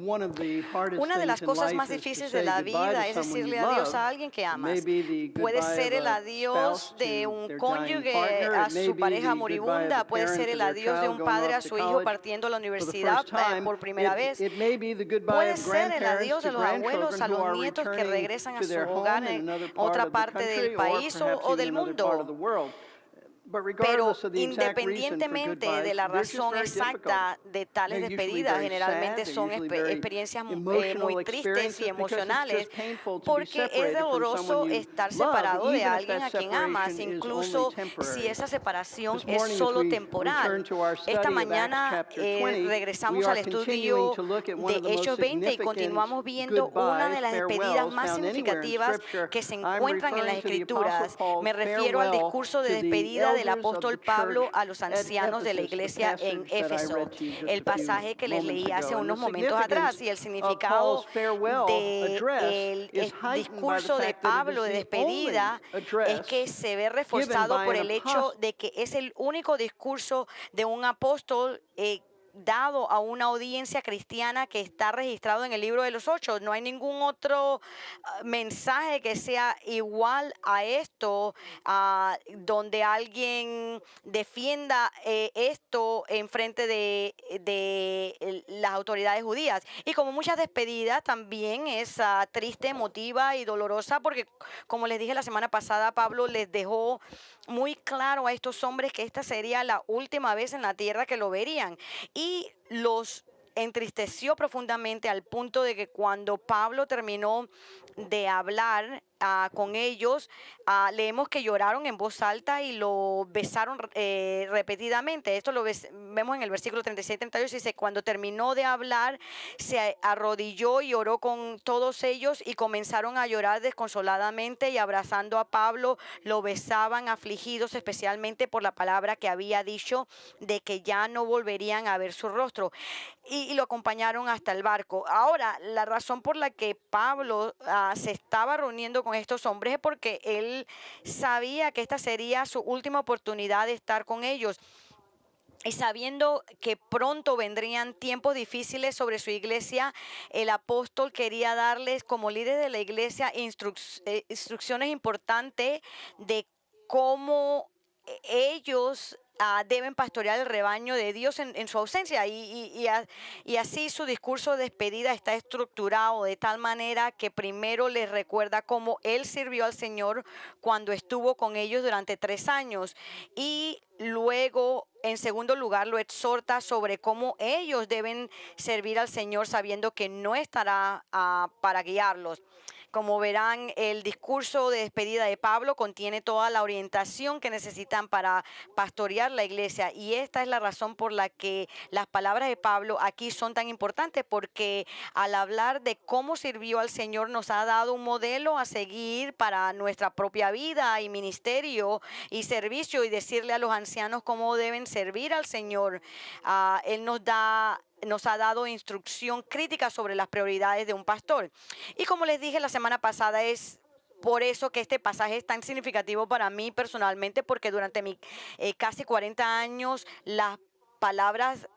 Una de las cosas más difíciles de la vida es decirle adiós a alguien que amas. Puede ser el adiós de un cónyuge a su pareja moribunda, puede ser el adiós de un padre a su hijo partiendo a la universidad por primera vez. Puede ser el adiós de los abuelos a los nietos que regresan a su hogar en otra parte del país o del mundo. Pero independientemente de la razón exacta de tales despedidas, generalmente son experiencias muy tristes y emocionales, porque es doloroso estar separado de alguien a quien amas, incluso si esa separación es solo temporal. Esta mañana regresamos al estudio de Hechos 20 y continuamos viendo una de las despedidas más significativas que se encuentran en las Escrituras. Me refiero al discurso de despedida del apóstol Pablo a los ancianos de la iglesia en Éfeso. El pasaje que les leí hace unos momentos atrás, y el significado del discurso de Pablo de despedida es que se ve reforzado por el hecho de que es el único discurso de un apóstol dado a una audiencia cristiana que está registrado en el libro de los Hechos. No hay ningún otro mensaje que sea igual a esto, donde alguien defienda esto en frente de las autoridades judías. Y como muchas despedidas, también es triste, emotiva y dolorosa, porque como les dije la semana pasada, Pablo les dejó muy claro a estos hombres que esta sería la última vez en la tierra que lo verían. Y los entristeció profundamente al punto de que cuando Pablo terminó de hablar con ellos, leemos que lloraron en voz alta y lo besaron repetidamente. Esto lo vemos en el versículo 36-38. Dice, cuando terminó de hablar, se arrodilló y oró con todos ellos y comenzaron a llorar desconsoladamente, y abrazando a Pablo lo besaban, afligidos especialmente por la palabra que había dicho de que ya no volverían a ver su rostro, y lo acompañaron hasta el barco. Ahora, la razón por la que Pablo se estaba reuniendo con estos hombres es porque él sabía que esta sería su última oportunidad de estar con ellos. Y sabiendo que pronto vendrían tiempos difíciles sobre su iglesia, el apóstol quería darles, como líder de la iglesia, instrucciones importantes de cómo ellos deben pastorear el rebaño de Dios en su ausencia, y así su discurso de despedida está estructurado de tal manera que primero les recuerda cómo él sirvió al Señor cuando estuvo con ellos durante 3 años, y luego en segundo lugar lo exhorta sobre cómo ellos deben servir al Señor sabiendo que no estará para guiarlos. Como verán, el discurso de despedida de Pablo contiene toda la orientación que necesitan para pastorear la iglesia, y esta es la razón por la que las palabras de Pablo aquí son tan importantes, porque al hablar de cómo sirvió al Señor nos ha dado un modelo a seguir para nuestra propia vida y ministerio y servicio, y decirle a los ancianos cómo deben servir al Señor. Él nos ha dado instrucción crítica sobre las prioridades de un pastor. Y como les dije la semana pasada, es por eso que este pasaje es tan significativo para mí personalmente, porque durante mi casi 40 años las palabras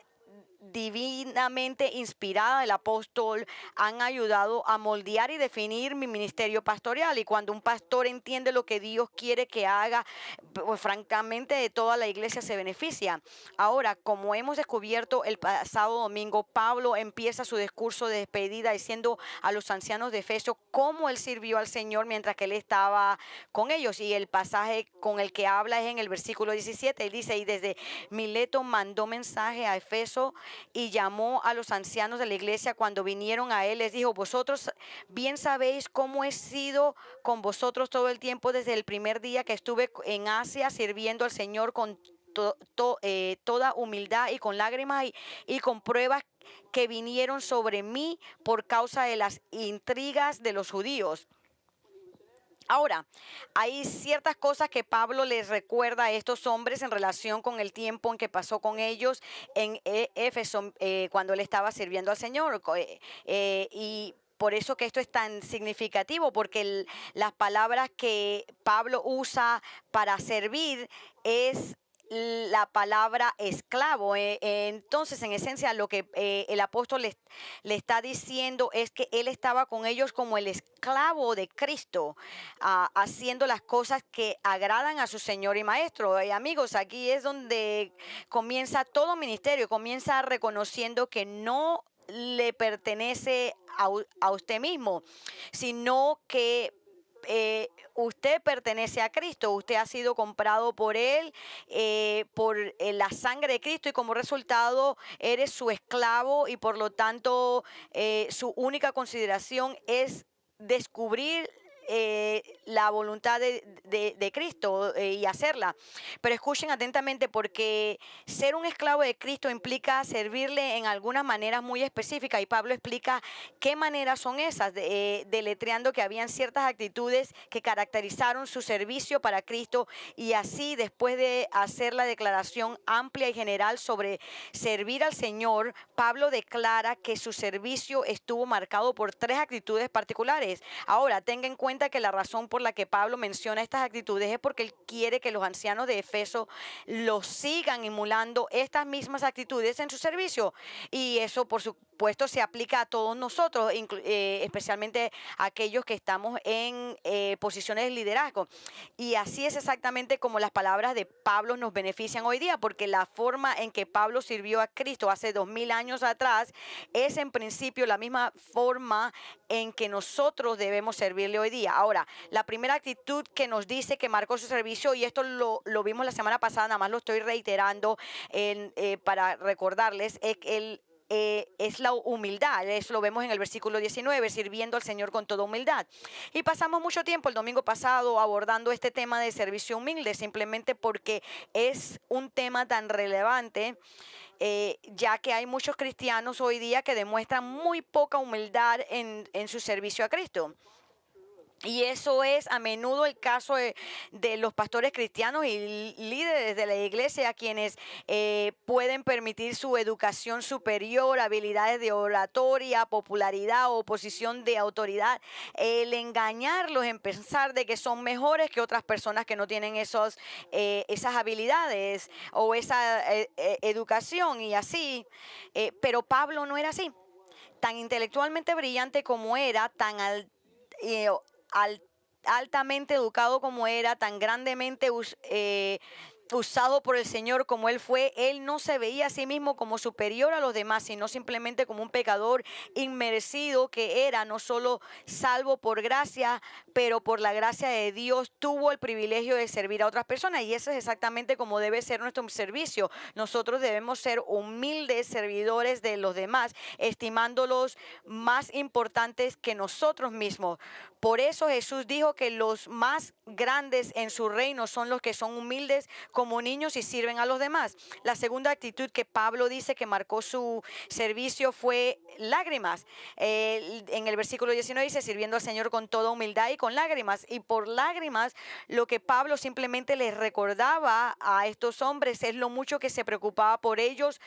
divinamente inspirada del apóstol han ayudado a moldear y definir mi ministerio pastoral. Y cuando un pastor entiende lo que Dios quiere que haga, pues francamente de toda la iglesia se beneficia. Ahora, como hemos descubierto el pasado domingo, Pablo empieza su discurso de despedida diciendo a los ancianos de Efeso cómo él sirvió al Señor mientras que él estaba con ellos, y el pasaje con el que habla es en el versículo 17. Él dice, y desde Mileto mandó mensaje a Efeso y llamó a los ancianos de la iglesia. Cuando vinieron a él, les dijo, vosotros bien sabéis cómo he sido con vosotros todo el tiempo desde el primer día que estuve en Asia sirviendo al Señor con toda humildad y con lágrimas y con pruebas que vinieron sobre mí por causa de las intrigas de los judíos. Ahora, hay ciertas cosas que Pablo les recuerda a estos hombres en relación con el tiempo en que pasó con ellos en Éfeso cuando él estaba sirviendo al Señor. Y por eso que esto es tan significativo, porque las palabras que Pablo usa para servir es la palabra esclavo. Entonces, en esencia, lo que el apóstol le está diciendo es que él estaba con ellos como el esclavo de Cristo, haciendo las cosas que agradan a su Señor y Maestro. Y amigos, aquí es donde comienza todo ministerio, comienza reconociendo que no le pertenece a usted mismo, sino que usted pertenece a Cristo, usted ha sido comprado por Él, por la sangre de Cristo, y como resultado eres su esclavo, y por lo tanto su única consideración es descubrir la voluntad de Cristo y hacerla. Pero escuchen atentamente, porque ser un esclavo de Cristo implica servirle en algunas maneras muy específicas, y Pablo explica qué maneras son esas, deletreando que habían ciertas actitudes que caracterizaron su servicio para Cristo. Y así, después de hacer la declaración amplia y general sobre servir al Señor, Pablo declara que su servicio estuvo marcado por 3 actitudes particulares. Ahora, tenga en cuenta que la razón por la que Pablo menciona estas actitudes es porque él quiere que los ancianos de Efeso los sigan emulando estas mismas actitudes en su servicio. Y eso, por supuesto, se aplica a todos nosotros, especialmente a aquellos que estamos en posiciones de liderazgo. Y así es exactamente como las palabras de Pablo nos benefician hoy día, porque la forma en que Pablo sirvió a Cristo hace 2000 años atrás es en principio la misma forma en que nosotros debemos servirle hoy día. Ahora, la primera actitud que nos dice que marcó su servicio, y esto lo vimos la semana pasada, nada más lo estoy reiterando para recordarles, es la humildad. Eso lo vemos en el versículo 19, sirviendo al Señor con toda humildad. Y pasamos mucho tiempo el domingo pasado abordando este tema de servicio humilde, simplemente porque es un tema tan relevante, ya que hay muchos cristianos hoy día que demuestran muy poca humildad en su servicio a Cristo. Y eso es a menudo el caso de los pastores cristianos y líderes de la iglesia, a quienes pueden permitir su educación superior, habilidades de oratoria, popularidad o posición de autoridad, el engañarlos en pensar de que son mejores que otras personas que no tienen esas habilidades o esa educación y así. Pero Pablo no era así. Tan intelectualmente brillante como era, tan altamente educado como era, tan grandemente usado por el Señor como él fue, él no se veía a sí mismo como superior a los demás, sino simplemente como un pecador inmerecido que era no solo salvo por gracia, pero por la gracia de Dios tuvo el privilegio de servir a otras personas. Y eso es exactamente como debe ser nuestro servicio. Nosotros debemos ser humildes servidores de los demás, estimándolos más importantes que nosotros mismos. Por eso Jesús dijo que los más grandes en su reino son los que son humildes como niños y sirven a los demás. La segunda actitud que Pablo dice que marcó su servicio fue lágrimas. En el versículo 19 dice, sirviendo al Señor con toda humildad y con lágrimas. Y por lágrimas, lo que Pablo simplemente les recordaba a estos hombres es lo mucho que se preocupaba por ellos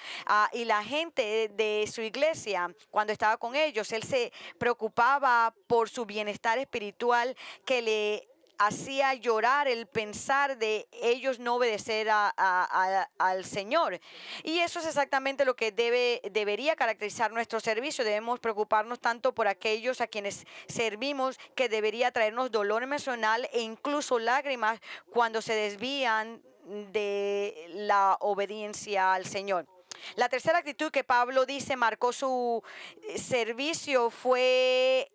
y la gente de su iglesia cuando estaba con ellos. Él se preocupaba por su bienestar espiritual, que le hacía llorar el pensar de ellos no obedecer al Señor. Y eso es exactamente lo que debería caracterizar nuestro servicio. Debemos preocuparnos tanto por aquellos a quienes servimos, que debería traernos dolor emocional e incluso lágrimas cuando se desvían de la obediencia al Señor. La tercera actitud que Pablo dice marcó su servicio fue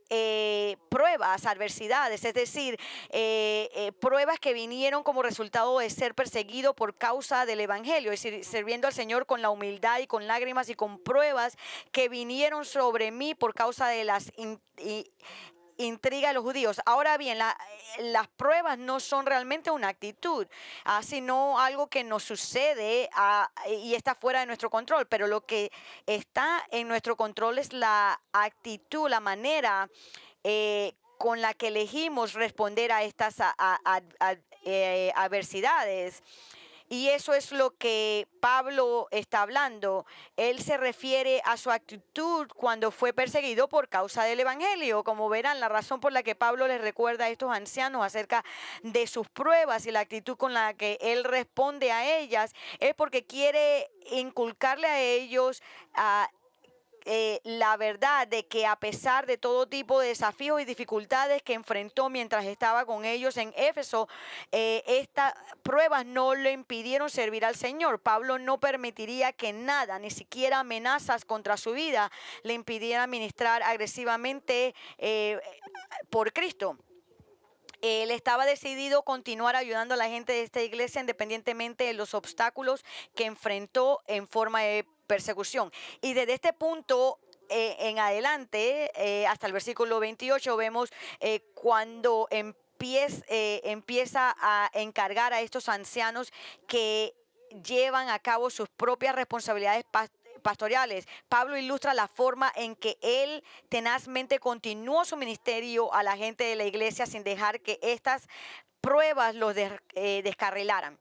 pruebas, adversidades, es decir, pruebas que vinieron como resultado de ser perseguido por causa del Evangelio, es decir, sirviendo al Señor con la humildad y con lágrimas y con pruebas que vinieron sobre mí por causa de las intriga de los judíos. Ahora bien, las pruebas no son realmente una actitud, sino algo que nos sucede y está fuera de nuestro control. Pero lo que está en nuestro control es la actitud, la manera con la que elegimos responder a estas adversidades. Y eso es lo que Pablo está hablando. Él se refiere a su actitud cuando fue perseguido por causa del evangelio. Como verán, la razón por la que Pablo les recuerda a estos ancianos acerca de sus pruebas y la actitud con la que él responde a ellas es porque quiere inculcarle a ellos la verdad de que a pesar de todo tipo de desafíos y dificultades que enfrentó mientras estaba con ellos en Éfeso, estas pruebas no le impidieron servir al Señor. Pablo no permitiría que nada, ni siquiera amenazas contra su vida, le impidiera ministrar agresivamente por Cristo. Él estaba decidido a continuar ayudando a la gente de esta iglesia independientemente de los obstáculos que enfrentó en forma de persecución. Y desde este punto en adelante, hasta el versículo 28, vemos cuando empieza a encargar a estos ancianos que llevan a cabo sus propias responsabilidades pastorales. Pablo ilustra la forma en que él tenazmente continuó su ministerio a la gente de la iglesia sin dejar que estas pruebas los descarrilaran.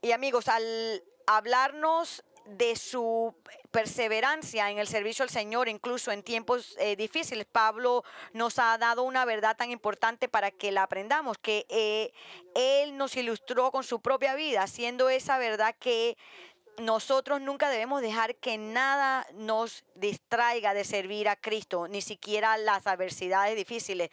Y amigos, al hablarnos de su perseverancia en el servicio al Señor, incluso en tiempos difíciles, Pablo nos ha dado una verdad tan importante para que la aprendamos, que él nos ilustró con su propia vida, siendo esa verdad que nosotros nunca debemos dejar que nada nos distraiga de servir a Cristo, ni siquiera las adversidades difíciles.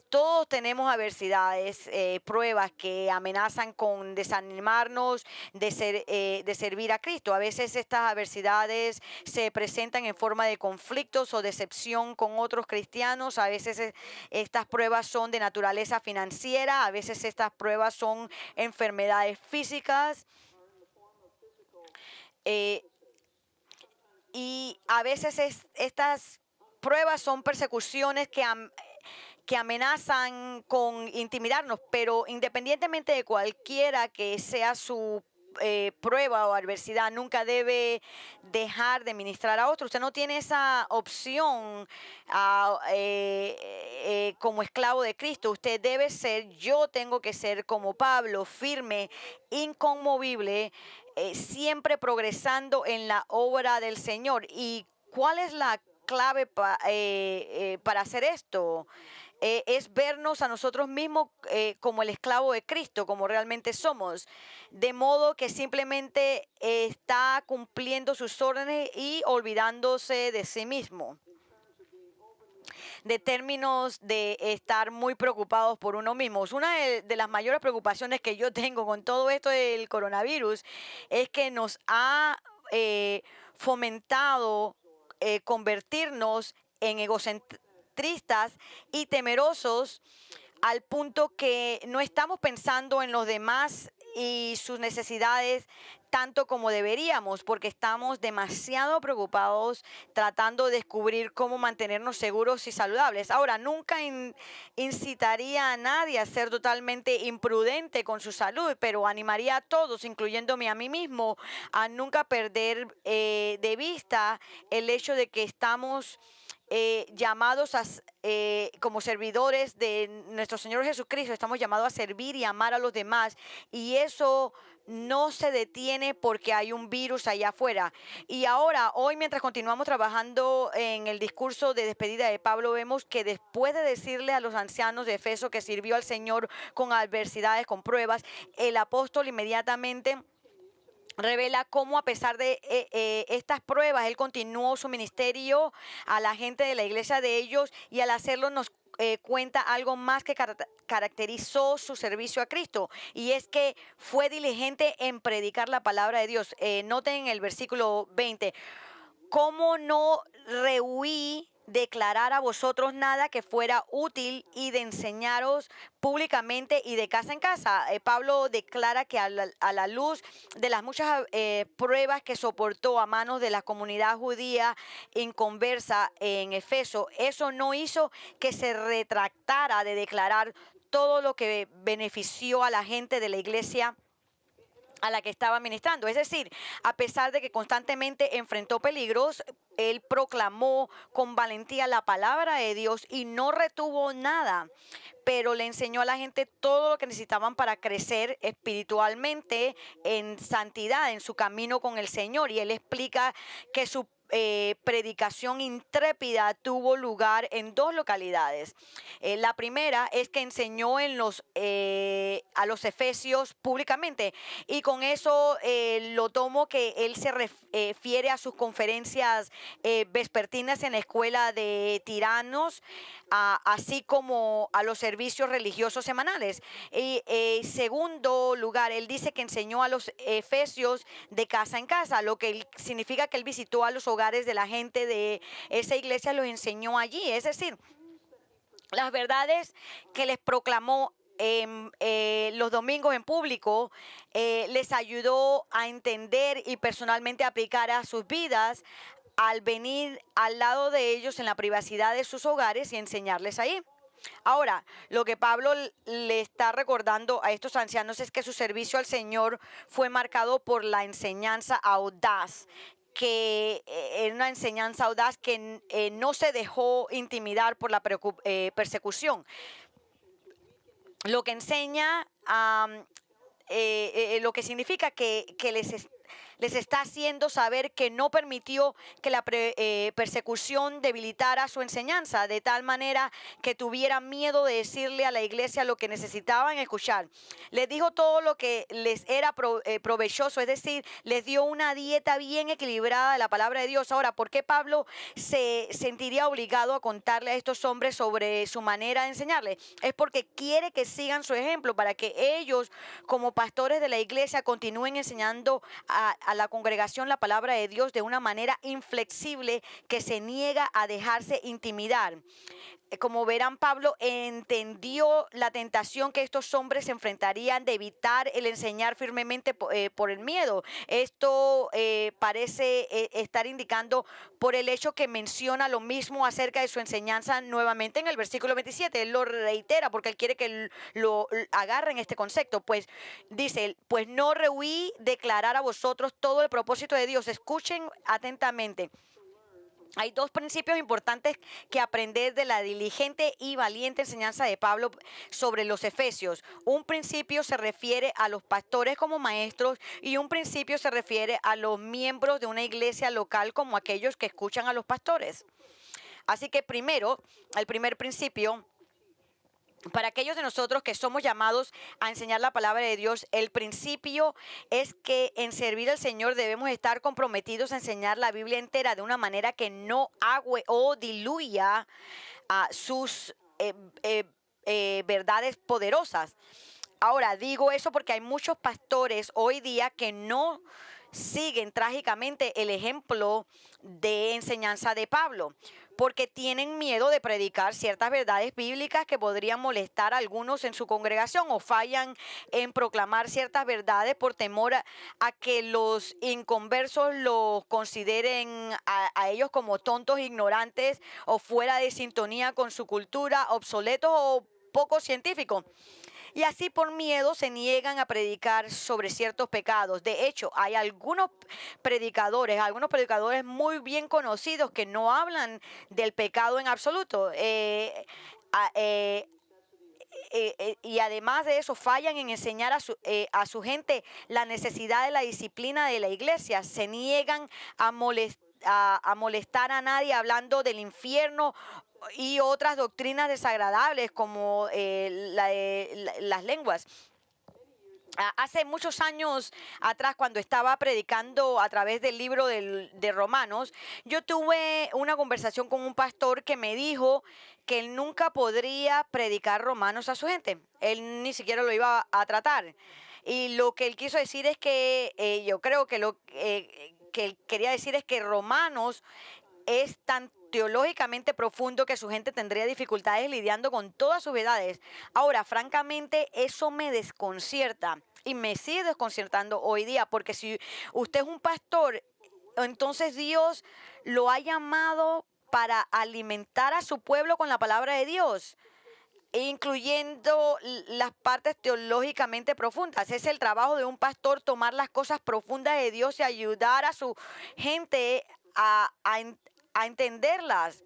Todos tenemos adversidades, pruebas que amenazan con desanimarnos de servir a Cristo. A veces estas adversidades se presentan en forma de conflictos o decepción con otros cristianos. A veces estas pruebas son de naturaleza financiera. A veces estas pruebas son enfermedades físicas. Y a veces estas pruebas son persecuciones que amenazan con intimidarnos, pero independientemente de cualquiera que sea su prueba o adversidad, nunca debe dejar de ministrar a otros. Usted no tiene esa opción como esclavo de Cristo. Usted debe ser, yo tengo que ser como Pablo, firme, inconmovible, siempre progresando en la obra del Señor. ¿Y cuál es la clave para hacer esto? Es vernos a nosotros mismos como el esclavo de Cristo, como realmente somos, de modo que simplemente está cumpliendo sus órdenes y olvidándose de sí mismo. De términos de estar muy preocupados por uno mismo. Una de las mayores preocupaciones que yo tengo con todo esto del coronavirus es que nos ha fomentado convertirnos en egocentristas y temerosos al punto que no estamos pensando en los demás y sus necesidades tanto como deberíamos, porque estamos demasiado preocupados tratando de descubrir cómo mantenernos seguros y saludables. Ahora, nunca incitaría a nadie a ser totalmente imprudente con su salud, pero animaría a todos, incluyéndome a mí mismo, a nunca perder de vista el hecho de que estamos llamados como servidores de nuestro Señor Jesucristo, estamos llamados a servir y amar a los demás, y eso no se detiene porque hay un virus allá afuera. Y ahora, hoy, mientras continuamos trabajando en el discurso de despedida de Pablo, vemos que después de decirle a los ancianos de Efeso que sirvió al Señor con adversidades, con pruebas, el apóstol inmediatamente revela cómo a pesar de estas pruebas, él continuó su ministerio a la gente de la iglesia de ellos, y al hacerlo nos cuenta algo más que caracterizó su servicio a Cristo, y es que fue diligente en predicar la palabra de Dios. Noten en el versículo 20, ¿cómo no rehuí declarar a vosotros nada que fuera útil y de enseñaros públicamente y de casa en casa? Pablo declara que a la luz de las muchas pruebas que soportó a manos de la comunidad judía inconversa en Efeso, eso no hizo que se retractara de declarar todo lo que benefició a la gente de la iglesia a la que estaba ministrando. Es decir, a pesar de que constantemente enfrentó peligros, él proclamó con valentía la palabra de Dios y no retuvo nada, pero le enseñó a la gente todo lo que necesitaban para crecer espiritualmente en santidad, en su camino con el Señor. Y él explica que su predicación intrépida tuvo lugar en 2 localidades. La primera es que enseñó a los efesios públicamente, y con eso lo tomo que él se refiere a sus conferencias vespertinas en la escuela de tiranos, así como a los servicios religiosos semanales. Y segundo lugar, él dice que enseñó a los efesios de casa en casa, lo que significa que él visitó a los hogares de la gente de esa iglesia, los enseñó allí. Es decir, las verdades que les proclamó los domingos en público les ayudó a entender y personalmente aplicar a sus vidas al venir al lado de ellos en la privacidad de sus hogares y enseñarles ahí. Ahora, lo que Pablo le está recordando a estos ancianos es que su servicio al Señor fue marcado por la enseñanza audaz, que era una enseñanza audaz que no se dejó intimidar por la persecución. Lo que enseña, lo que significa que les está haciendo saber que no permitió que la persecución debilitara su enseñanza, de tal manera que tuvieran miedo de decirle a la iglesia lo que necesitaban escuchar. Les dijo todo lo que les era provechoso, es decir, les dio una dieta bien equilibrada de la palabra de Dios. Ahora, ¿por qué Pablo se sentiría obligado a contarle a estos hombres sobre su manera de enseñarles? Es porque quiere que sigan su ejemplo, para que ellos, como pastores de la iglesia, continúen enseñando a la congregación la palabra de Dios de una manera inflexible, que se niega a dejarse intimidar. Como verán, Pablo entendió la tentación que estos hombres se enfrentarían de evitar el enseñar firmemente por el miedo. Esto parece estar indicando por el hecho que menciona lo mismo acerca de su enseñanza nuevamente en el versículo 27. Él lo reitera porque él quiere que lo agarren este concepto. Pues dice, pues no rehuí declarar a vosotros todo el propósito de Dios. Escuchen atentamente. Hay 2 principios importantes que aprender de la diligente y valiente enseñanza de Pablo sobre los efesios. Un principio se refiere a los pastores como maestros, y un principio se refiere a los miembros de una iglesia local como aquellos que escuchan a los pastores. Así que primero, el primer principio, para aquellos de nosotros que somos llamados a enseñar la palabra de Dios, el principio es que en servir al Señor debemos estar comprometidos a enseñar la Biblia entera de una manera que no agüe o diluya sus verdades poderosas. Ahora, digo eso porque hay muchos pastores hoy día que no siguen trágicamente el ejemplo de enseñanza de Pablo, porque tienen miedo de predicar ciertas verdades bíblicas que podrían molestar a algunos en su congregación, o fallan en proclamar ciertas verdades por temor a que los inconversos los consideren a ellos como tontos, ignorantes o fuera de sintonía con su cultura, obsoletos o poco científicos. Y así por miedo se niegan a predicar sobre ciertos pecados. De hecho, hay algunos predicadores muy bien conocidos que no hablan del pecado en absoluto. Y además de eso, fallan en enseñar a su gente la necesidad de la disciplina de la iglesia. Se niegan a molestar a nadie hablando del infierno y otras doctrinas desagradables como las lenguas. Hace muchos años atrás, cuando estaba predicando a través del libro de Romanos, yo tuve una conversación con un pastor que me dijo que él nunca podría predicar Romanos a su gente. Él ni siquiera lo iba a tratar. Y lo que él quiso decir es que yo creo que lo que él quería decir es que Romanos es tan teológicamente profundo que su gente tendría dificultades lidiando con todas sus verdades. Ahora, francamente, eso me desconcierta y me sigue desconcertando hoy día, porque si usted es un pastor, entonces Dios lo ha llamado para alimentar a su pueblo con la palabra de Dios, incluyendo las partes teológicamente profundas. Es el trabajo de un pastor tomar las cosas profundas de Dios y ayudar a su gente a entenderlas.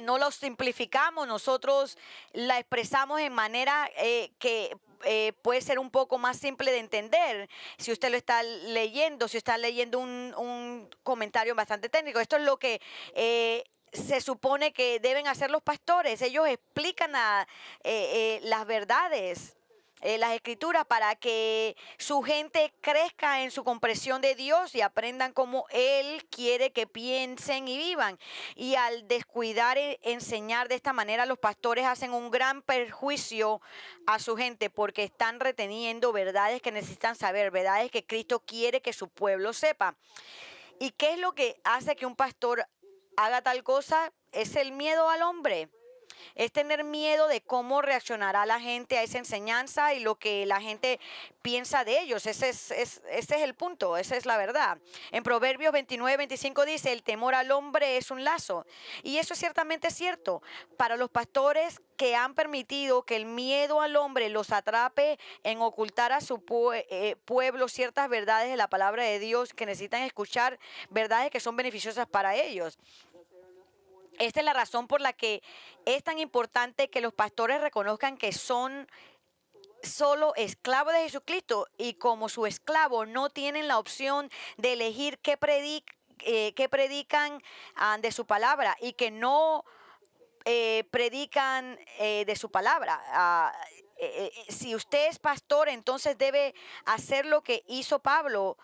No lo simplificamos, nosotros la expresamos en manera que puede ser un poco más simple de entender. Si usted lo está leyendo, si está leyendo un comentario bastante técnico, esto es lo que se supone que deben hacer los pastores. Ellos explican las verdades, las escrituras, para que su gente crezca en su comprensión de Dios y aprendan cómo Él quiere que piensen y vivan. Y al descuidar enseñar de esta manera, los pastores hacen un gran perjuicio a su gente, porque están reteniendo verdades que necesitan saber, verdades que Cristo quiere que su pueblo sepa. ¿Y qué es lo que hace que un pastor haga tal cosa? Es el miedo al hombre. Es tener miedo de cómo reaccionará la gente a esa enseñanza y lo que la gente piensa de ellos. Ese es el punto, esa es la verdad. En Proverbios 29-25 dice, el temor al hombre es un lazo. Y eso es ciertamente cierto. Para los pastores que han permitido que el miedo al hombre los atrape en ocultar a su pueblo ciertas verdades de la palabra de Dios, que necesitan escuchar verdades que son beneficiosas para ellos. Esta es la razón por la que es tan importante que los pastores reconozcan que son solo esclavos de Jesucristo, y como su esclavo no tienen la opción de elegir qué predican de su palabra, y que no predican de su palabra. Si usted es pastor, entonces debe hacer lo que hizo Pablo.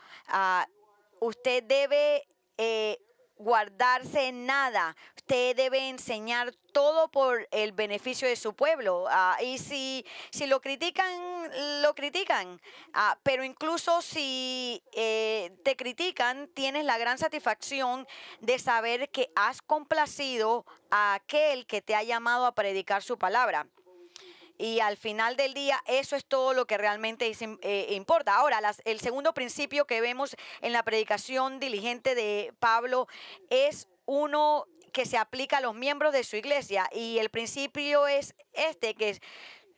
Usted debe guardarse nada. Usted debe enseñar todo por el beneficio de su pueblo. Y si lo critican, lo critican. Pero incluso si te critican, tienes la gran satisfacción de saber que has complacido a aquel que te ha llamado a predicar su palabra. Y al final del día, eso es todo lo que realmente importa. Ahora, el segundo principio que vemos en la predicación diligente de Pablo es uno que se aplica a los miembros de su iglesia. Y el principio es que es: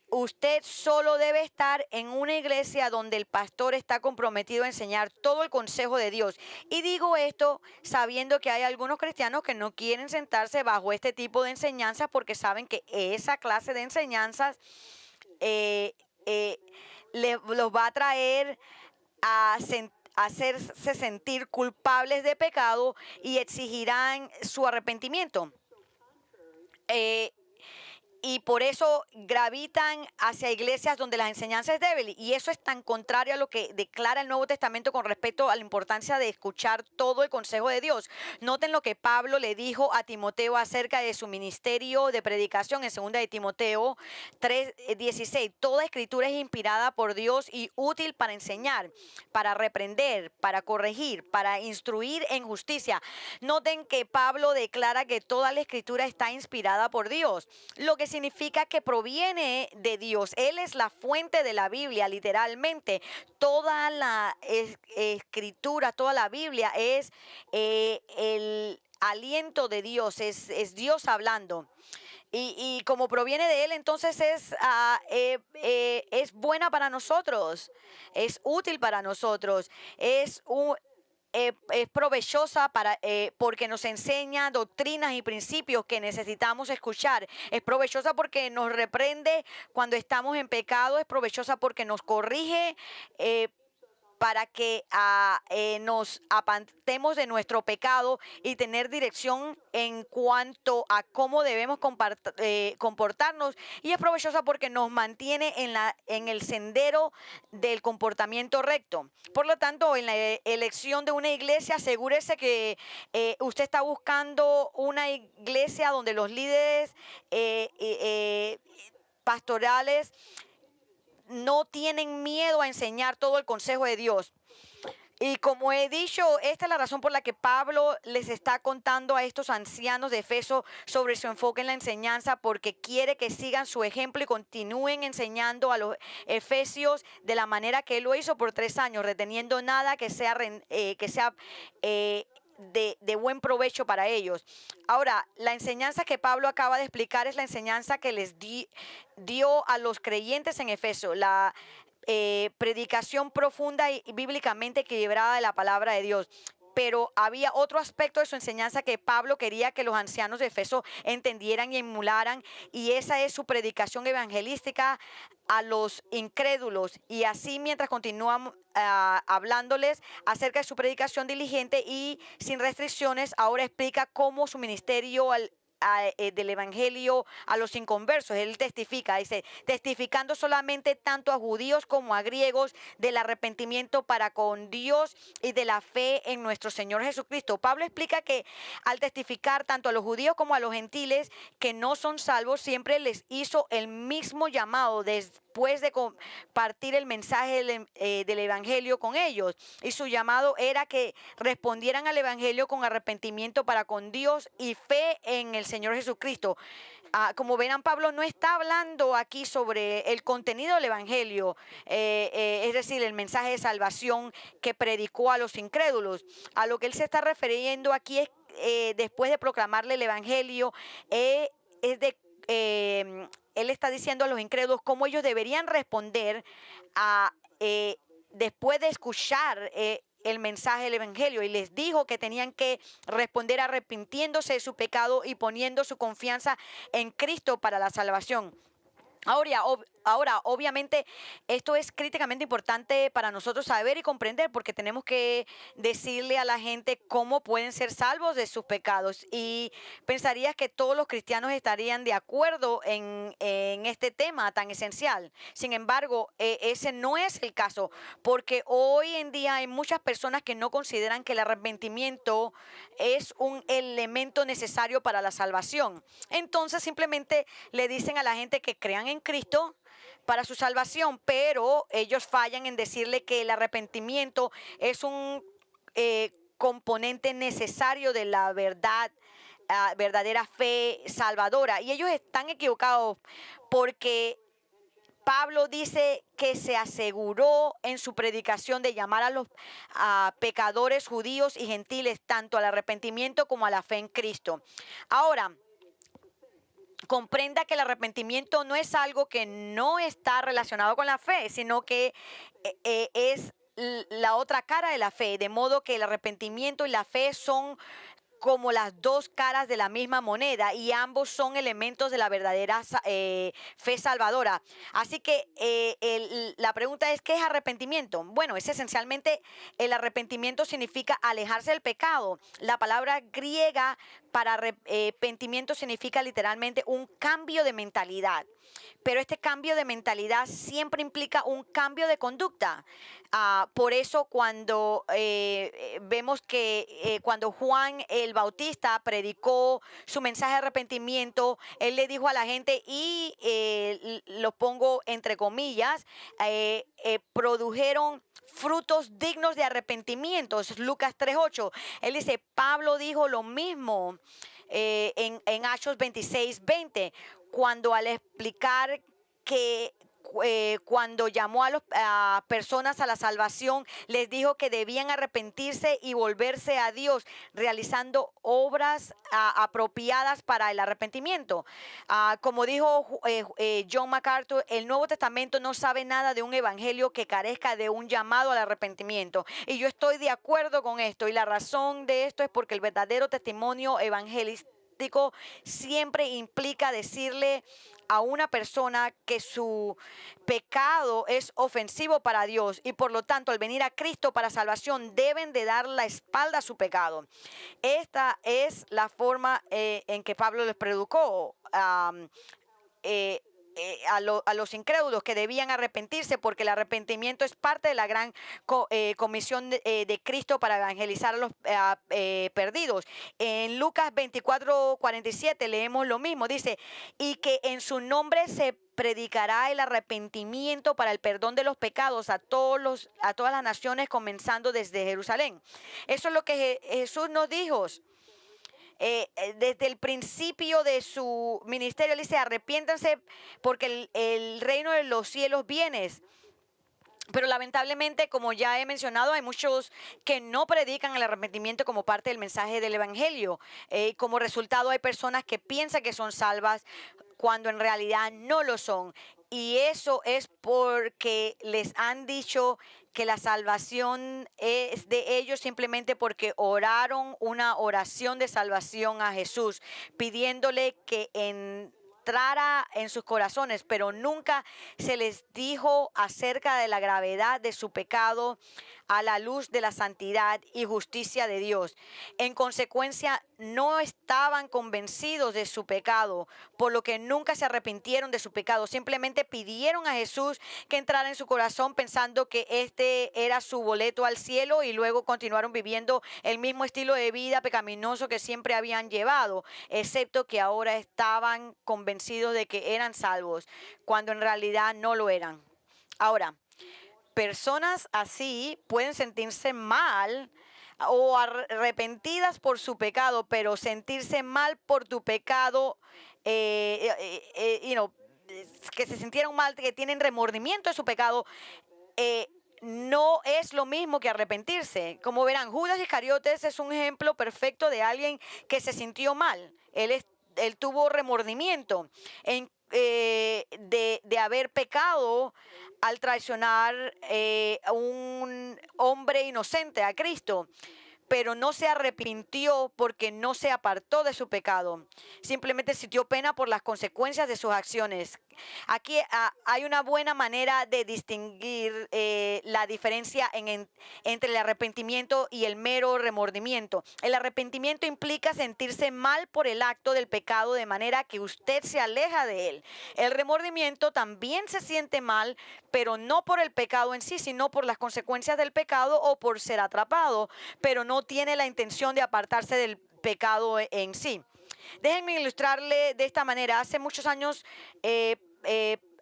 usted solo debe estar en una iglesia donde el pastor está comprometido a enseñar todo el consejo de Dios. Y digo esto sabiendo que hay algunos cristianos que no quieren sentarse bajo este tipo de enseñanzas, porque saben que esa clase de enseñanzas los va a traer a hacerse sentir culpables de pecado y exigirán su arrepentimiento. Y por eso gravitan hacia iglesias donde la enseñanza es débil. Y eso es tan contrario a lo que declara el Nuevo Testamento con respecto a la importancia de escuchar todo el consejo de Dios. Noten lo que Pablo le dijo a Timoteo acerca de su ministerio de predicación en 2 de Timoteo 3:16. Toda escritura es inspirada por Dios y útil para enseñar, para reprender, para corregir, para instruir en justicia. Noten que Pablo declara que toda la escritura está inspirada por Dios, lo que significa que proviene de Dios. Él es la fuente de la Biblia, literalmente. Toda la escritura, toda la Biblia es el aliento de Dios, es Dios hablando. Y como proviene de Él, entonces es buena para nosotros, es útil para nosotros, es provechosa porque nos enseña doctrinas y principios que necesitamos escuchar. Es provechosa porque nos reprende cuando estamos en pecado. Es provechosa porque nos corrige para que nos apartemos de nuestro pecado y tener dirección en cuanto a cómo debemos comportarnos. Y es provechosa porque nos mantiene en el sendero del comportamiento recto. Por lo tanto, en la elección de una iglesia, asegúrese que usted está buscando una iglesia donde los líderes pastorales no tienen miedo a enseñar todo el consejo de Dios. Y como he dicho, esta es la razón por la que Pablo les está contando a estos ancianos de Efeso sobre su enfoque en la enseñanza, porque quiere que sigan su ejemplo y continúen enseñando a los efesios de la manera que él lo hizo por 3 años, reteniendo nada que sea de buen provecho para ellos. Ahora, la enseñanza que Pablo acaba de explicar es la enseñanza que les dio a los creyentes en Efeso, la predicación profunda y bíblicamente equilibrada de la palabra de Dios. pero había otro aspecto de su enseñanza que Pablo quería que los ancianos de Efeso entendieran y emularan, y esa es su predicación evangelística a los incrédulos. Y así, mientras continuamos hablándoles acerca de su predicación diligente y sin restricciones, ahora explica cómo su ministerio del evangelio a los inconversos. Él testifica, dice, testificando solamente tanto a judíos como a griegos del arrepentimiento para con Dios y de la fe en nuestro Señor Jesucristo. Pablo explica que al testificar tanto a los judíos como a los gentiles que no son salvos, siempre les hizo el mismo llamado después de compartir el mensaje del evangelio con ellos, y su llamado era que respondieran al evangelio con arrepentimiento para con Dios y fe en el Señor Jesucristo. Como verán, Pablo no está hablando aquí sobre el contenido del evangelio, es decir, el mensaje de salvación que predicó a los incrédulos. A lo que él se está refiriendo aquí es, después de proclamarle el evangelio, él está diciendo a los incrédulos cómo ellos deberían responder después de escuchar el mensaje del evangelio, y les dijo que tenían que responder arrepintiéndose de su pecado y poniendo su confianza en Cristo para la salvación. Ahora, obviamente, esto es críticamente importante para nosotros saber y comprender, porque tenemos que decirle a la gente cómo pueden ser salvos de sus pecados. Y pensarías que todos los cristianos estarían de acuerdo en este tema tan esencial. Sin embargo, ese no es el caso, porque hoy en día hay muchas personas que no consideran que el arrepentimiento es un elemento necesario para la salvación. Entonces, simplemente le dicen a la gente que crean en Cristo para su salvación, pero ellos fallan en decirle que el arrepentimiento es un componente necesario de la verdadera fe salvadora. Y ellos están equivocados, porque Pablo dice que se aseguró en su predicación de llamar a los pecadores judíos y gentiles tanto al arrepentimiento como a la fe en Cristo. Ahora, comprenda que el arrepentimiento no es algo que no está relacionado con la fe, sino que es la otra cara de la fe, de modo que el arrepentimiento y la fe son como las dos caras de la misma moneda, y ambos son elementos de la verdadera fe salvadora. Así que la pregunta es, ¿qué es arrepentimiento? Bueno, es esencialmente, el arrepentimiento significa alejarse del pecado. La palabra griega para arrepentimiento significa literalmente un cambio de mentalidad. Pero este cambio de mentalidad siempre implica un cambio de conducta. Por eso cuando vemos que cuando Juan el Bautista predicó su mensaje de arrepentimiento, él le dijo a la gente, y lo pongo entre comillas, produjeron frutos dignos de arrepentimiento. Es Lucas 3:8. Él dice, Pablo dijo lo mismo en Hechos 26:20, cuando al explicar que cuando llamó a las personas a la salvación, les dijo que debían arrepentirse y volverse a Dios, realizando obras apropiadas para el arrepentimiento. Como dijo John MacArthur, el Nuevo Testamento no sabe nada de un evangelio que carezca de un llamado al arrepentimiento. Y yo estoy de acuerdo con esto, y la razón de esto es porque el verdadero testimonio evangelístico siempre implica decirle a una persona que su pecado es ofensivo para Dios, y por lo tanto al venir a Cristo para salvación deben de dar la espalda a su pecado. Esta es la forma en que Pablo les predicó a los incrédulos, que debían arrepentirse, porque el arrepentimiento es parte de la gran comisión de Cristo para evangelizar a los perdidos. En Lucas 24:47 leemos lo mismo, dice, y que en su nombre se predicará el arrepentimiento para el perdón de los pecados a todas las naciones, comenzando desde Jerusalén. Eso es lo que Jesús nos dijo. Desde el principio de su ministerio, él dice, arrepiéntanse porque el reino de los cielos viene. Pero lamentablemente, como ya he mencionado, hay muchos que no predican el arrepentimiento como parte del mensaje del evangelio. Como resultado, hay personas que piensan que son salvas cuando en realidad no lo son. Y eso es porque les han dicho que la salvación es de ellos simplemente porque oraron una oración de salvación a Jesús, pidiéndole que entrara en sus corazones, pero nunca se les dijo acerca de la gravedad de su pecado a la luz de la santidad y justicia de Dios. En consecuencia, no estaban convencidos de su pecado, por lo que nunca se arrepintieron de su pecado. Simplemente pidieron a Jesús que entrara en su corazón pensando que este era su boleto al cielo, y luego continuaron viviendo el mismo estilo de vida pecaminoso que siempre habían llevado, excepto que ahora estaban convencidos de que eran salvos, cuando en realidad no lo eran. Ahora, personas así pueden sentirse mal o arrepentidas por su pecado, pero sentirse mal por tu pecado, que se sintieron mal, que tienen remordimiento de su pecado, no es lo mismo que arrepentirse. Como verán, Judas Iscariotes es un ejemplo perfecto de alguien que se sintió mal. Él tuvo remordimiento de haber pecado al traicionar a un hombre inocente, a Cristo, pero no se arrepintió porque no se apartó de su pecado. Simplemente sintió pena por las consecuencias de sus acciones. Aquí hay una buena manera de distinguir la diferencia entre el arrepentimiento y el mero remordimiento. El arrepentimiento implica sentirse mal por el acto del pecado de manera que usted se aleja de él. El remordimiento también se siente mal, pero no por el pecado en sí, sino por las consecuencias del pecado o por ser atrapado, pero no tiene la intención de apartarse del pecado en sí. Déjenme ilustrarle de esta manera. Hace muchos años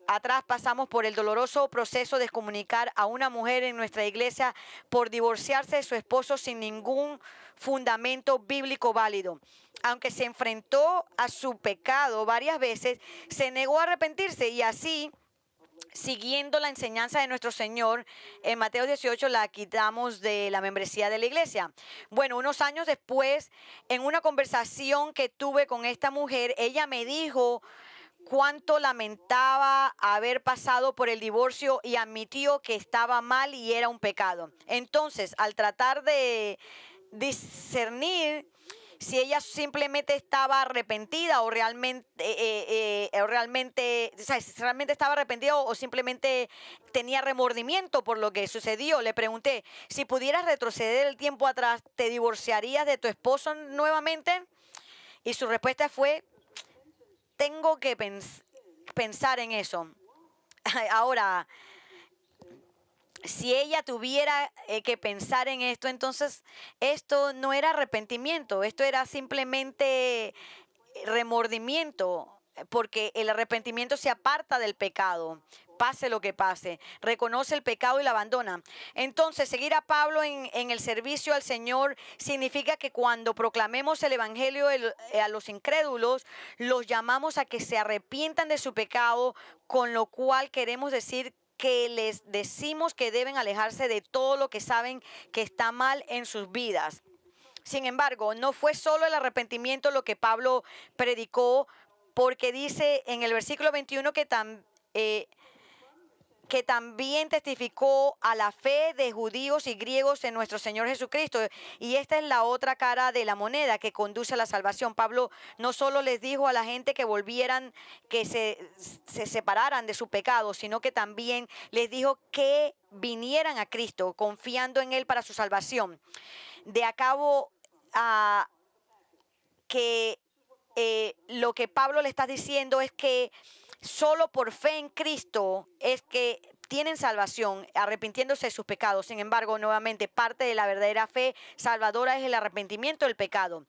atrás pasamos por el doloroso proceso de excomunicar a una mujer en nuestra iglesia por divorciarse de su esposo sin ningún fundamento bíblico válido. Aunque se enfrentó a su pecado varias veces, se negó a arrepentirse, y así, siguiendo la enseñanza de nuestro Señor, en Mateo 18 la quitamos de la membresía de la iglesia. Bueno, unos años después, en una conversación que tuve con esta mujer, ella me dijo cuánto lamentaba haber pasado por el divorcio y admitió que estaba mal y era un pecado. Entonces, al tratar de discernir si ella simplemente estaba arrepentida o realmente estaba arrepentida o simplemente tenía remordimiento por lo que sucedió, le pregunté: si pudieras retroceder el tiempo atrás, ¿te divorciarías de tu esposo nuevamente? Y su respuesta fue: tengo que pensar en eso. Ahora, si ella tuviera que pensar en esto, entonces esto no era arrepentimiento, esto era simplemente remordimiento, porque el arrepentimiento se aparta del pecado, pase lo que pase, reconoce el pecado y lo abandona. Entonces, seguir a Pablo en el servicio al Señor significa que cuando proclamemos el Evangelio a los incrédulos, los llamamos a que se arrepientan de su pecado, con lo cual queremos decir que les decimos que deben alejarse de todo lo que saben que está mal en sus vidas. Sin embargo, no fue solo el arrepentimiento lo que Pablo predicó, porque dice en el versículo 21 que también testificó a la fe de judíos y griegos en nuestro Señor Jesucristo. Y esta es la otra cara de la moneda que conduce a la salvación. Pablo no solo les dijo a la gente que volvieran, que se separaran de su pecado, sino que también les dijo que vinieran a Cristo, confiando en Él para su salvación. De acabo a que lo que Pablo le está diciendo es que solo por fe en Cristo es que tienen salvación, arrepintiéndose de sus pecados. Sin embargo, nuevamente, parte de la verdadera fe salvadora es el arrepentimiento del pecado.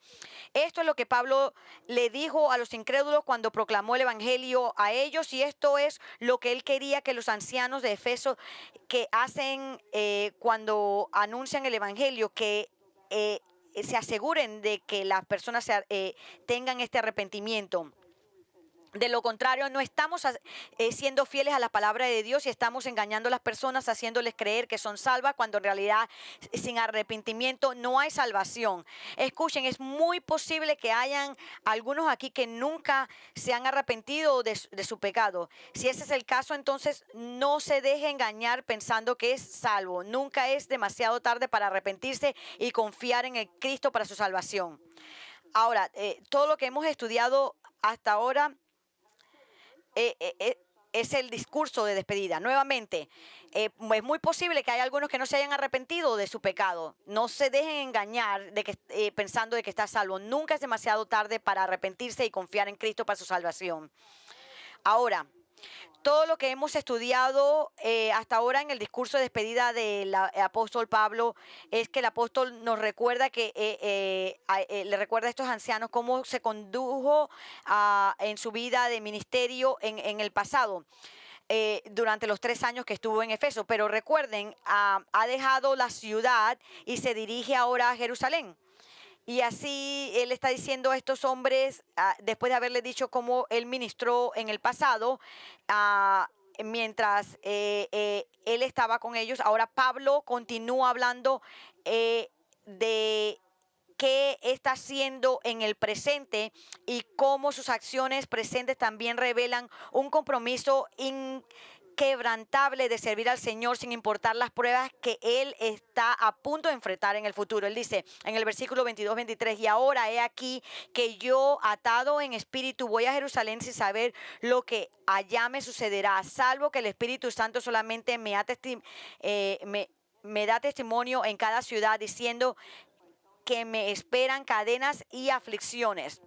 Esto es lo que Pablo le dijo a los incrédulos cuando proclamó el Evangelio a ellos, y esto es lo que él quería que los ancianos de Efeso que hacen cuando anuncian el Evangelio, que se aseguren de que las personas tengan este arrepentimiento. De lo contrario, no estamos siendo fieles a la palabra de Dios y estamos engañando a las personas, haciéndoles creer que son salvas, cuando en realidad sin arrepentimiento no hay salvación. Escuchen, es muy posible que hayan algunos aquí que nunca se han arrepentido de su pecado. Si ese es el caso, entonces no se deje engañar pensando que es salvo. Nunca es demasiado tarde para arrepentirse y confiar en el Cristo para su salvación. Ahora, todo lo que hemos estudiado hasta ahora es el discurso de despedida. Nuevamente, es muy posible que haya algunos que no se hayan arrepentido de su pecado. No se dejen engañar pensando de que está salvo. Nunca es demasiado tarde para arrepentirse y confiar en Cristo para su salvación. Ahora, todo lo que hemos estudiado hasta ahora en el discurso de despedida del apóstol Pablo es que el apóstol nos recuerda le recuerda a estos ancianos cómo se condujo en su vida de ministerio en el pasado. Durante los 3 años que estuvo en Efeso. Pero recuerden, ha dejado la ciudad y se dirige ahora a Jerusalén. Y así él está diciendo a estos hombres, después de haberles dicho cómo él ministró en el pasado, mientras él estaba con ellos. Ahora Pablo continúa hablando de qué está haciendo en el presente y cómo sus acciones presentes también revelan un compromiso inquebrantable de servir al Señor sin importar las pruebas que Él está a punto de enfrentar en el futuro. Él dice en el versículo 22-23, y ahora he aquí que yo, atado en espíritu, voy a Jerusalén sin saber lo que allá me sucederá, salvo que el Espíritu Santo solamente me da testimonio en cada ciudad, diciendo que me esperan cadenas y aflicciones.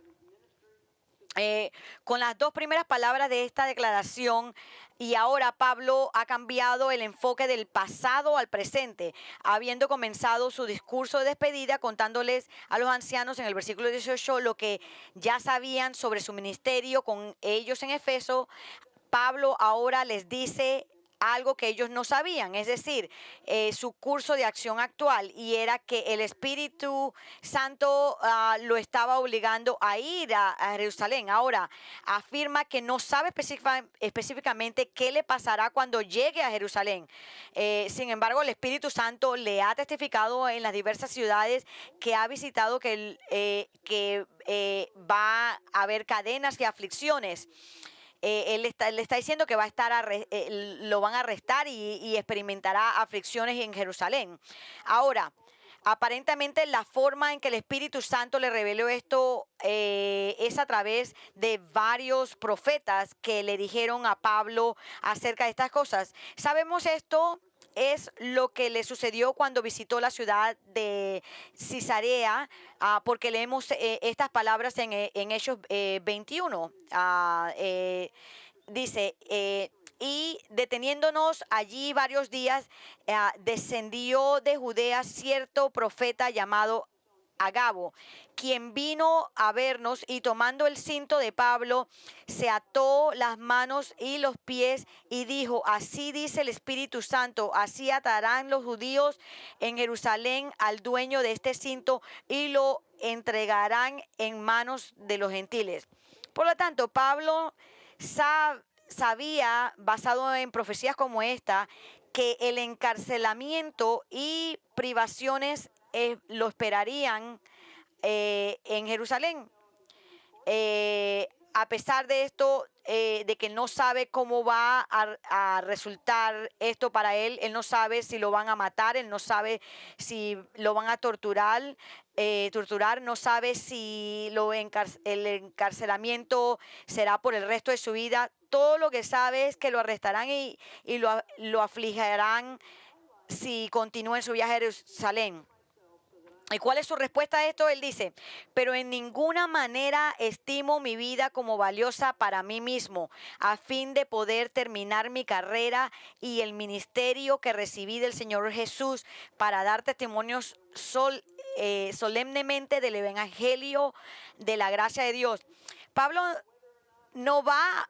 Con las 2 primeras palabras de esta declaración, y ahora Pablo ha cambiado el enfoque del pasado al presente, habiendo comenzado su discurso de despedida contándoles a los ancianos en el versículo 18 lo que ya sabían sobre su ministerio con ellos en Efeso. Pablo ahora les dice algo que ellos no sabían, es decir, su curso de acción actual, y era que el Espíritu Santo lo estaba obligando a ir a Jerusalén. Ahora afirma que no sabe específicamente qué le pasará cuando llegue a Jerusalén. Sin embargo, el Espíritu Santo le ha testificado en las diversas ciudades que ha visitado que va a haber cadenas y aflicciones. Él le está diciendo que va a estar lo van a arrestar y experimentará aflicciones en Jerusalén. Ahora, aparentemente la forma en que el Espíritu Santo le reveló esto es a través de varios profetas que le dijeron a Pablo acerca de estas cosas. Sabemos esto es lo que le sucedió cuando visitó la ciudad de Cesarea, porque leemos estas palabras en Hechos 21. Dice, y deteniéndonos allí varios días, descendió de Judea cierto profeta llamado Agabo, quien vino a vernos, y tomando el cinto de Pablo, se ató las manos y los pies y dijo: así dice el Espíritu Santo, así atarán los judíos en Jerusalén al dueño de este cinto y lo entregarán en manos de los gentiles. Por lo tanto, Pablo sabía, basado en profecías como esta, que el encarcelamiento y privaciones lo esperarían en Jerusalén. A pesar de esto, de que no sabe cómo va a resultar esto para él, él no sabe si lo van a matar, él no sabe si lo van a torturar, no sabe si el encarcelamiento será por el resto de su vida. Todo lo que sabe es que lo arrestarán y lo afligirán si continúa en su viaje a Jerusalén. ¿Y cuál es su respuesta a esto? Él dice: pero en ninguna manera estimo mi vida como valiosa para mí mismo, a fin de poder terminar mi carrera y el ministerio que recibí del Señor Jesús, para dar testimonios solemnemente del evangelio de la gracia de Dios. Pablo no va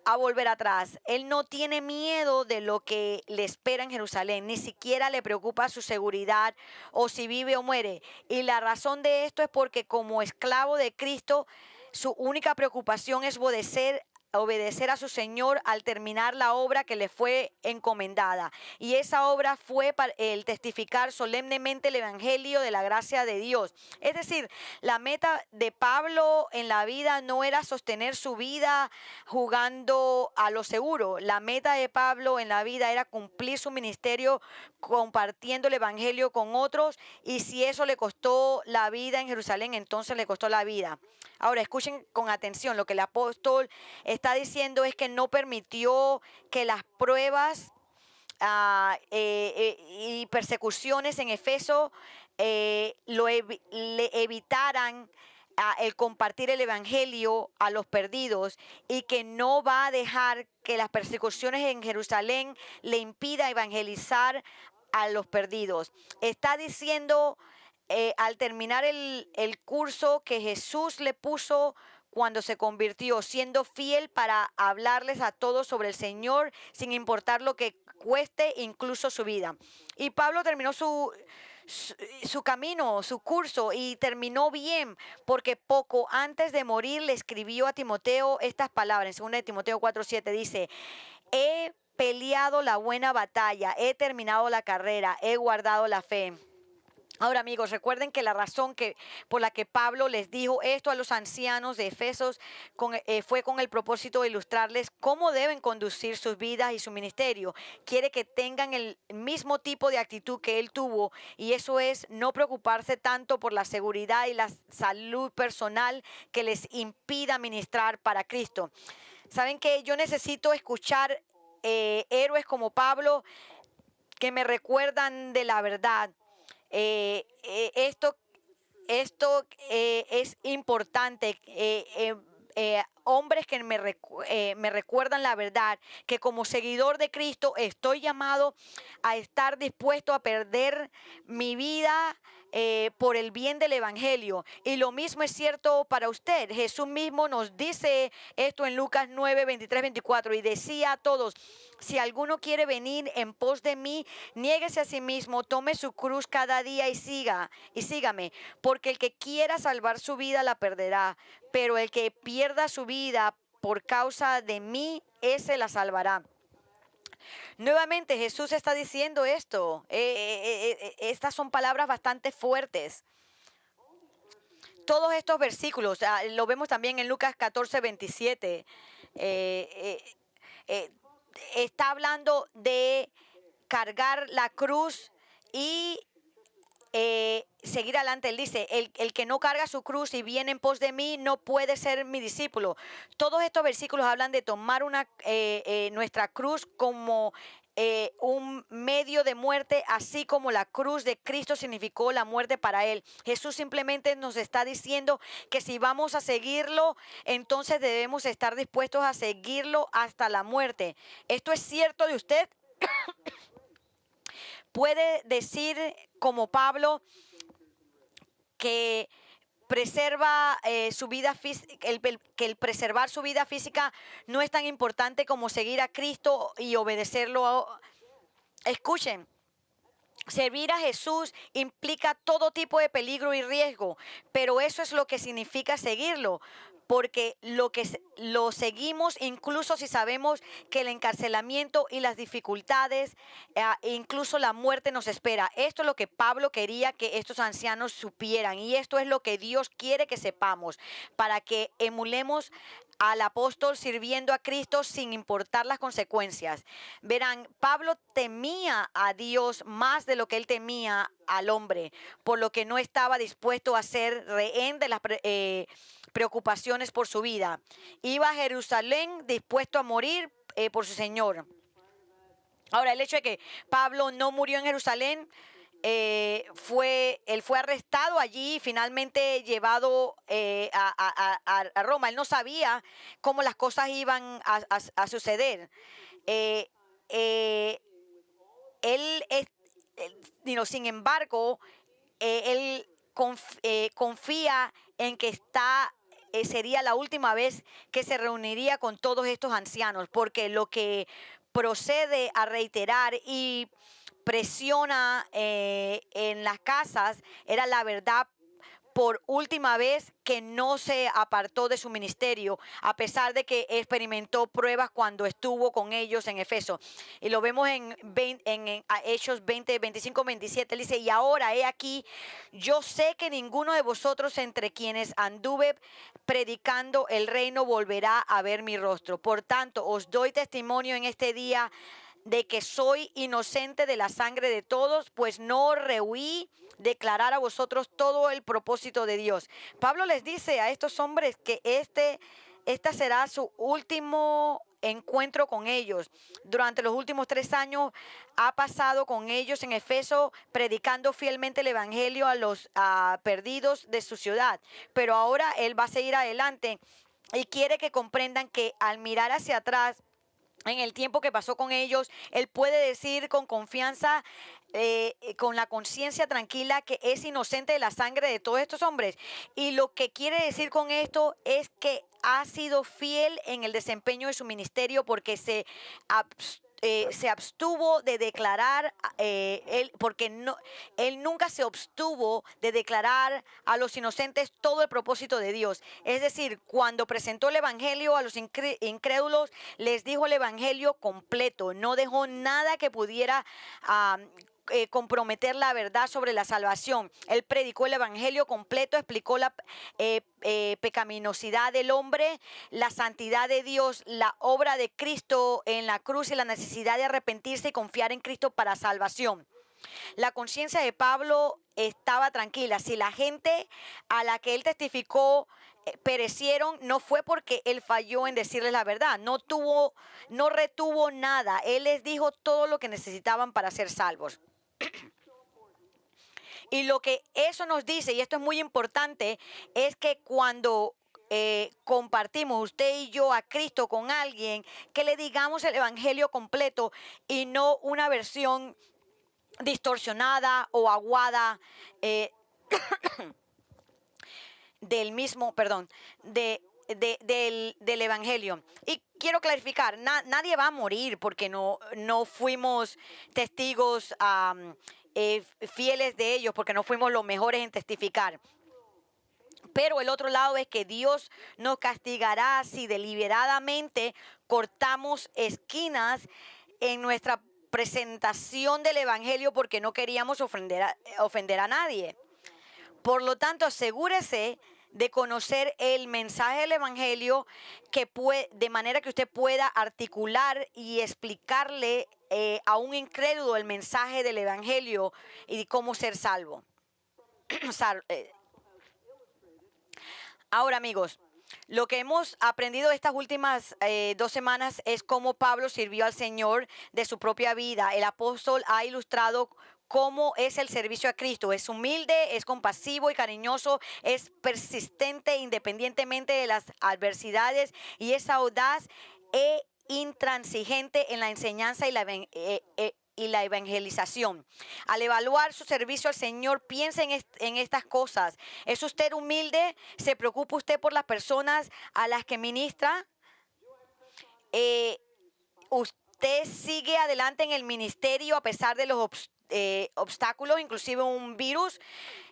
a volver atrás. Él no tiene miedo de lo que le espera en Jerusalén, ni siquiera le preocupa su seguridad o si vive o muere. Y la razón de esto es porque como esclavo de Cristo, su única preocupación es obedecer obedecer a su Señor al terminar la obra que le fue encomendada. Y esa obra fue para el testificar solemnemente el evangelio de la gracia de Dios. Es decir, la meta de Pablo en la vida no era sostener su vida jugando a lo seguro. La meta de Pablo en la vida era cumplir su ministerio compartiendo el evangelio con otros, y si eso le costó la vida en Jerusalén, entonces le costó la vida. Ahora escuchen con atención, lo que el apóstol está diciendo es que no permitió que las pruebas y persecuciones en Efeso le evitaran el compartir el evangelio a los perdidos, y que no va a dejar que las persecuciones en Jerusalén le impida evangelizar a los perdidos. Está diciendo al terminar el curso que Jesús le puso cuando se convirtió, siendo fiel para hablarles a todos sobre el Señor, sin importar lo que cueste, incluso su vida. Y Pablo terminó su camino, su curso, y terminó bien, porque poco antes de morir le escribió a Timoteo estas palabras. En 2 Timoteo 4:7 dice: he peleado la buena batalla, he terminado la carrera, he guardado la fe. Ahora, amigos, recuerden que la razón por la que Pablo les dijo esto a los ancianos de Efesos fue con el propósito de ilustrarles cómo deben conducir sus vidas y su ministerio. Quiere que tengan el mismo tipo de actitud que él tuvo, y eso es no preocuparse tanto por la seguridad y la salud personal que les impida ministrar para Cristo. ¿Saben qué? Yo necesito escuchar héroes como Pablo que me recuerdan de la verdad. Esto es importante. Hombres que me recuerdan la verdad, que como seguidor de Cristo estoy llamado a estar dispuesto a perder mi vida por el bien del evangelio. Y lo mismo es cierto para usted. Jesús mismo nos dice esto en Lucas 9, 23, 24, y decía a todos: si alguno quiere venir en pos de mí, niéguese a sí mismo, tome su cruz cada día y sígame, porque el que quiera salvar su vida la perderá, pero el que pierda su vida por causa de mí, ese la salvará. Nuevamente Jesús está diciendo esto. Estas son palabras bastante fuertes. Todos estos versículos, lo vemos también en Lucas 14, 27. Está hablando de cargar la cruz y seguir adelante. Él dice: el que no carga su cruz y viene en pos de mí no puede ser mi discípulo. Todos estos versículos hablan de tomar nuestra cruz como un medio de muerte, así como la cruz de Cristo significó la muerte para él. Jesús simplemente nos está diciendo que si vamos a seguirlo, entonces debemos estar dispuestos a seguirlo hasta la muerte. ¿Esto es cierto de usted? Puede decir como Pablo que preserva su vida física, que el preservar su vida física no es tan importante como seguir a Cristo y obedecerlo. Escuchen, servir a Jesús implica todo tipo de peligro y riesgo, pero eso es lo que significa seguirlo, porque lo seguimos incluso si sabemos que el encarcelamiento y las dificultades, incluso la muerte nos espera. Esto es lo que Pablo quería que estos ancianos supieran, y esto es lo que Dios quiere que sepamos, para que emulemos al apóstol sirviendo a Cristo sin importar las consecuencias. Verán, Pablo temía a Dios más de lo que él temía al hombre, por lo que no estaba dispuesto a ser rehén de las preocupaciones por su vida. Iba a Jerusalén dispuesto a morir por su Señor. Ahora, el hecho de que Pablo no murió en Jerusalén, él fue arrestado allí y finalmente llevado a Roma. Él no sabía cómo las cosas iban a suceder. Sin embargo, él confía en que sería la última vez que se reuniría con todos estos ancianos, porque lo que procede a reiterar y presiona en las casas era la verdad por última vez, que no se apartó de su ministerio, a pesar de que experimentó pruebas cuando estuvo con ellos en Efeso. Y lo vemos en Hechos 20, 25, 27. Él dice, y ahora he aquí, yo sé que ninguno de vosotros entre quienes anduve predicando el reino volverá a ver mi rostro. Por tanto, os doy testimonio en este día de que soy inocente de la sangre de todos, pues no rehuí declarar a vosotros todo el propósito de Dios. Pablo les dice a estos hombres que esta será su último encuentro con ellos. Durante los últimos 3 años ha pasado con ellos en Efeso, predicando fielmente el evangelio a los perdidos de su ciudad. Pero ahora él va a seguir adelante y quiere que comprendan que al mirar hacia atrás, en el tiempo que pasó con ellos, él puede decir con confianza, con la conciencia tranquila, que es inocente de la sangre de todos estos hombres. Y lo que quiere decir con esto es que ha sido fiel en el desempeño de su ministerio, porque se abstuvo de declarar, él nunca se abstuvo de declarar a los inocentes todo el propósito de Dios. Es decir, cuando presentó el evangelio a los incrédulos, les dijo el evangelio completo, no dejó nada que pudiera comprometer la verdad sobre la salvación. Él predicó el evangelio completo, explicó la pecaminosidad del hombre, la santidad de Dios, la obra de Cristo en la cruz y la necesidad de arrepentirse y confiar en Cristo para salvación. La conciencia de Pablo estaba tranquila. Si la gente a la que él testificó perecieron, no fue porque él falló en decirles la verdad, no retuvo nada. Él les dijo todo lo que necesitaban para ser salvos. Y lo que eso nos dice, y esto es muy importante, es que cuando compartimos usted y yo a Cristo con alguien, que le digamos el evangelio completo y no una versión distorsionada o aguada del evangelio. Y quiero clarificar, nadie va a morir porque no fuimos testigos fieles de ellos, porque no fuimos los mejores en testificar. Pero el otro lado es que Dios nos castigará si deliberadamente cortamos esquinas en nuestra presentación del evangelio, porque no queríamos ofender a nadie. Por lo tanto, asegúrese de conocer el mensaje del evangelio, de manera que usted pueda articular y explicarle a un incrédulo el mensaje del evangelio y cómo ser salvo. Ahora, amigos, lo que hemos aprendido estas últimas 2 semanas es cómo Pablo sirvió al Señor de su propia vida. El apóstol ha ilustrado cómo es el servicio a Cristo. Es humilde, es compasivo y cariñoso, es persistente independientemente de las adversidades, y es audaz e intransigente en la enseñanza y la evangelización. Al evaluar su servicio al Señor, piense en estas cosas. ¿Es usted humilde? ¿Se preocupa usted por las personas a las que ministra? ¿Usted sigue adelante en el ministerio a pesar de los obstáculos, inclusive un virus,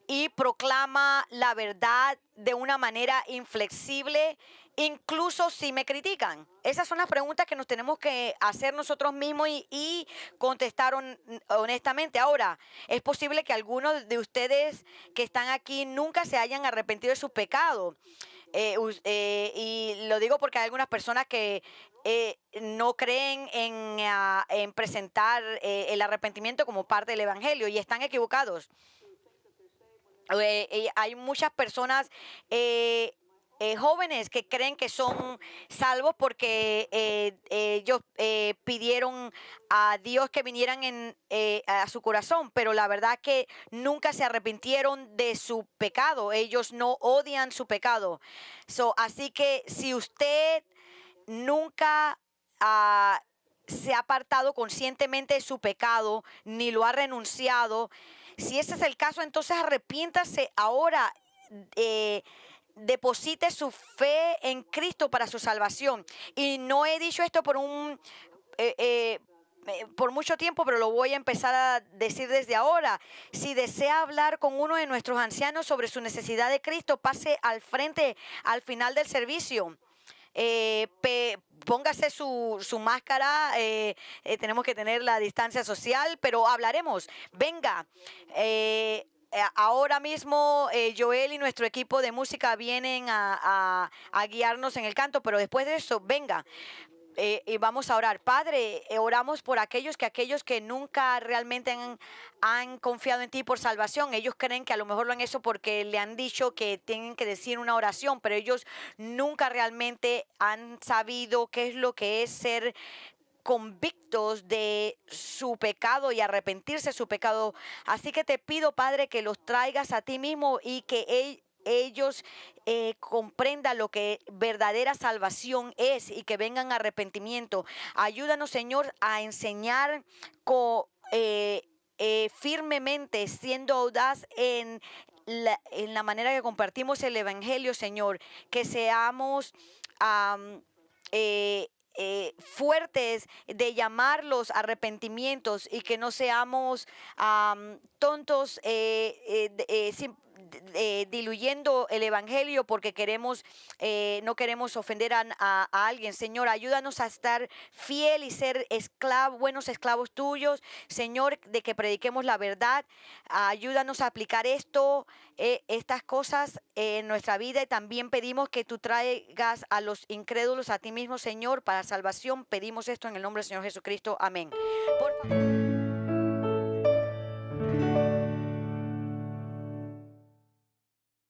y proclama la verdad de una manera inflexible, incluso si me critican? Esas son las preguntas que nos tenemos que hacer nosotros mismos y contestar honestamente. Ahora, es posible que algunos de ustedes que están aquí nunca se hayan arrepentido de sus pecados. Y lo digo porque hay algunas personas que no creen en presentar el arrepentimiento como parte del evangelio, y están equivocados. Hay muchas personas jóvenes que creen que son salvos porque ellos pidieron a Dios que vinieran a su corazón, pero la verdad que nunca se arrepintieron de su pecado. Ellos no odian su pecado. Así que si usted nunca se ha apartado conscientemente de su pecado, ni lo ha renunciado, si ese es el caso, entonces arrepiéntase ahora. Deposite su fe en Cristo para su salvación. Y no he dicho esto por por mucho tiempo, pero lo voy a empezar a decir desde ahora. Si desea hablar con uno de nuestros ancianos sobre su necesidad de Cristo, pase al frente al final del servicio. Póngase su máscara, tenemos que tener la distancia social, pero hablaremos. Venga. Ahora mismo Joel y nuestro equipo de música vienen a guiarnos en el canto, pero después de eso, venga. Y vamos a orar. Padre, oramos por aquellos que nunca realmente han confiado en ti por salvación. Ellos creen que a lo mejor lo han hecho porque le han dicho que tienen que decir una oración, pero ellos nunca realmente han sabido qué es lo que es ser convictos de su pecado y arrepentirse de su pecado. Así que te pido, Padre, que los traigas a ti mismo y que ellos comprendan lo que verdadera salvación es y que vengan a arrepentimiento. Ayúdanos, Señor, a enseñar firmemente, siendo audaz en la manera que compartimos el Evangelio, Señor, que seamos fuertes de llamar los arrepentimientos y que no seamos tontos diluyendo el Evangelio porque no queremos ofender a alguien. Señor, ayúdanos a estar fiel y ser buenos esclavos tuyos, Señor, de que prediquemos la verdad. Ayúdanos a aplicar estas cosas en nuestra vida, y también pedimos que tú traigas a los incrédulos a ti mismo, Señor, para salvación. Pedimos esto en el nombre del Señor Jesucristo. Amén. Por favor.